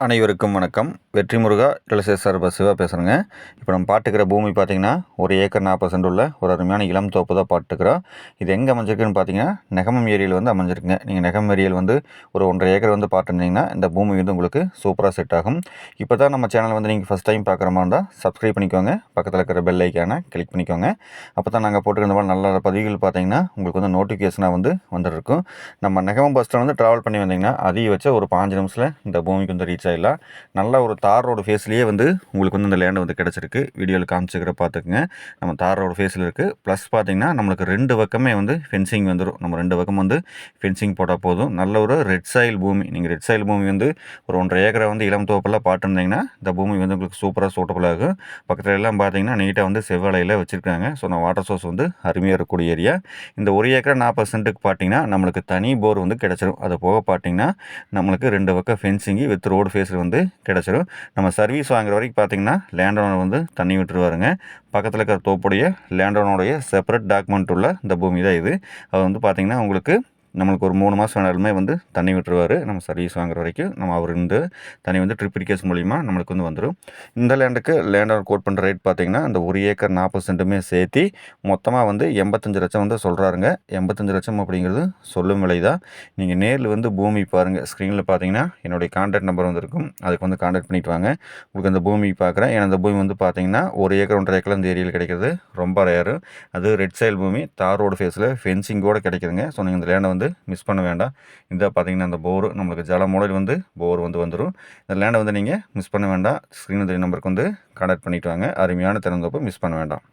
அனைவருக்கும் வணக்கம். வெற்றி முருகா ரியல் எஸ்டேட் சார்பா சிவா பேசுகிறேங்க. இப்போ நம்ம பார்த்துக்கிற பூமி பார்த்தீங்கன்னா, ஒரு ஏக்கர் 40 சென்ட் உள்ள ஒரு அருமையான இளம் தோப்பு தான் பார்த்துக்கிறோம். இது எங்கே அமைஞ்சிருக்குன்னு பார்த்தீங்கன்னா, நெகமம் ஏரியாவில் வந்து அமைஞ்சிருக்குங்க. நீங்கள் நெகமம் ஏரியாவில் வந்து ஒரு 1½ ஏக்கர் வந்து பார்த்துருந்தீங்கன்னா, இந்த பூமி வந்து உங்களுக்கு சூப்பராக செட் ஆகும். இப்போ தான் நம்ம சேனல் வந்து நீங்கள் ஃபஸ்ட் டைம் பார்க்குற மாதிரி இருந்தால் சப்ஸ்கிரைப் பண்ணிக்கோங்க. பக்கத்தில் இருக்கிற பெல் ஐக்கானை கிளிக் பண்ணிக்கோங்க. அப்போ தான் நாங்கள் போட்டுருந்த மாதிரி நல்ல பதிவுகள் பார்த்தீங்கன்னா, உங்களுக்கு வந்து நோட்டிஃபிகேஷனாக வந்து வந்துருக்கும். நம்ம நெகமம் பஸ் ஸ்டாண்ட் வந்து ட்ராவல் பண்ணி வந்தீங்கன்னா, அதிக வச்ச ஒரு 5 நிமிஷத்தில் இந்த பூமிக்கு வந்து ரீச் ஆகிடலாம். நல்ல ஒரு தார் ரோடு ஃபேஸ்லேயே வந்து உங்களுக்கு வந்து இந்த லேண்டு வந்து கிடச்சிருக்கு. வீடியோவில் காமிச்சிக்கிற பார்த்துக்குங்க. நம்ம தார் ரோடு ஃபேஸில் இருக்குது. ப்ளஸ் பார்த்தீங்கன்னா நம்மளுக்கு 2 பக்கமே வந்து ஃபென்சிங் வந்துடும். நம்ம 2 பக்கம் வந்து ஃபென்சிங் போட்டால் போதும். நல்ல ஒரு ரெட் சாயில் பூமி. நீங்கள் ரெட் சாயில் பூமி வந்து ஒரு 1½ ஏக்கரை வந்து இளம் தோப்பெல்லாம் பார்த்துருந்தீங்கன்னா, இந்த பூமி வந்து உங்களுக்கு சூப்பராக சூட்டபுள் ஆகும். பக்கத்தில் எல்லாம் பார்த்தீங்கன்னா நீட்டாக வந்து செவ்வாழையில் வச்சுருக்காங்க. ஸோ நான் வாட்டர் சோர்ஸ் வந்து அருமையாக இருக்கக்கூடிய ஏரியா. இந்த 1 ஏக்கர் 40 சென்ட்டுக்கு பார்த்தீங்கன்னா நம்மளுக்கு தனி போர் வந்து கிடச்சிரும். அது போக பார்த்தீங்கன்னா நம்மளுக்கு 2 பக்கம் ஃபென்சிங்கு வித் ரோடு ஃபேஸில் வந்து கிடச்சிரும். நம்ம சர்வீஸ் வாங்குற வரைக்கும் பார்த்தீங்கன்னா லேண்ட் ஓனர் வந்து தண்ணி விட்டுருவாருங்க. பக்கத்தில் இருக்கிற தோப்புடைய லேண்ட் ஓனருடைய செப்பரேட் டாக்குமெண்ட் உள்ள இந்த பூமி தான் இது. அது வந்து பார்த்தீங்கன்னா உங்களுக்கு நம்மளுக்கு ஒரு 3 மாதம் வேணாலுமே வந்து தண்ணி விட்டுருவார். நம்ம சர்வீஸ் வாங்குற வரைக்கும் நம்ம அவர் இந்த தண்ணி வந்து ட்ரிப் இரிகேஷன் மூலிமா நம்மளுக்கு வந்து வந்துடும். இந்த லேண்டுக்கு லேண்ட் ஓனர் கோட் பண்ணுற ரேட் பார்த்தீங்கன்னா இந்த 1 ஏக்கர் 40 சென்ட்டுமே சேர்த்து மொத்தமாக வந்து 85 லட்சம் வந்து சொல்கிறாருங்க. 85 லட்சம் அப்படிங்கிறது சொல்லும் விலை தான். நீங்கள் நேரில் வந்து பூமி பாருங்கள். ஸ்க்ரீனில் பார்த்தீங்கன்னா என்னுடைய கான்டாக்ட் நம்பர் வந்து இருக்கும். அதுக்கு வந்து கான்டாக்ட் பண்ணிட்டு வாங்க. உங்களுக்கு அந்த பூமி பார்க்குறேன். ஏன்னா அந்த பூமி வந்து பார்த்தீங்கன்னா 1 ஏக்கர் 1½ ஏக்கர் இந்த ஏரியாவில் கிடைக்கிறது ரொம்ப ரேரு. அது ரெட் சைல் பூமி தார் ரோடு ஃபேஸில் ஃபென்சிங்கோடு கிடைக்குதுங்க. ஸோ நீங்கள் இந்த லேண்டை வந்து மிஸ் பண்ண வேண்டாம். இதாக பார்த்தீங்கன்னா அந்த போர் நம்மளுக்கு ஜல மூலையில் வந்து போர் வந்து வந்துடும். இந்த லேண்டை வந்து நீங்கள் மிஸ் பண்ண வேண்டாம். ஸ்க்ரீன் நம்பருக்கு வந்து கான்டாக்ட் பண்ணிட்டு வாங்க. அருமையான திறந்தோப்பு மிஸ் பண்ண வேண்டாம்.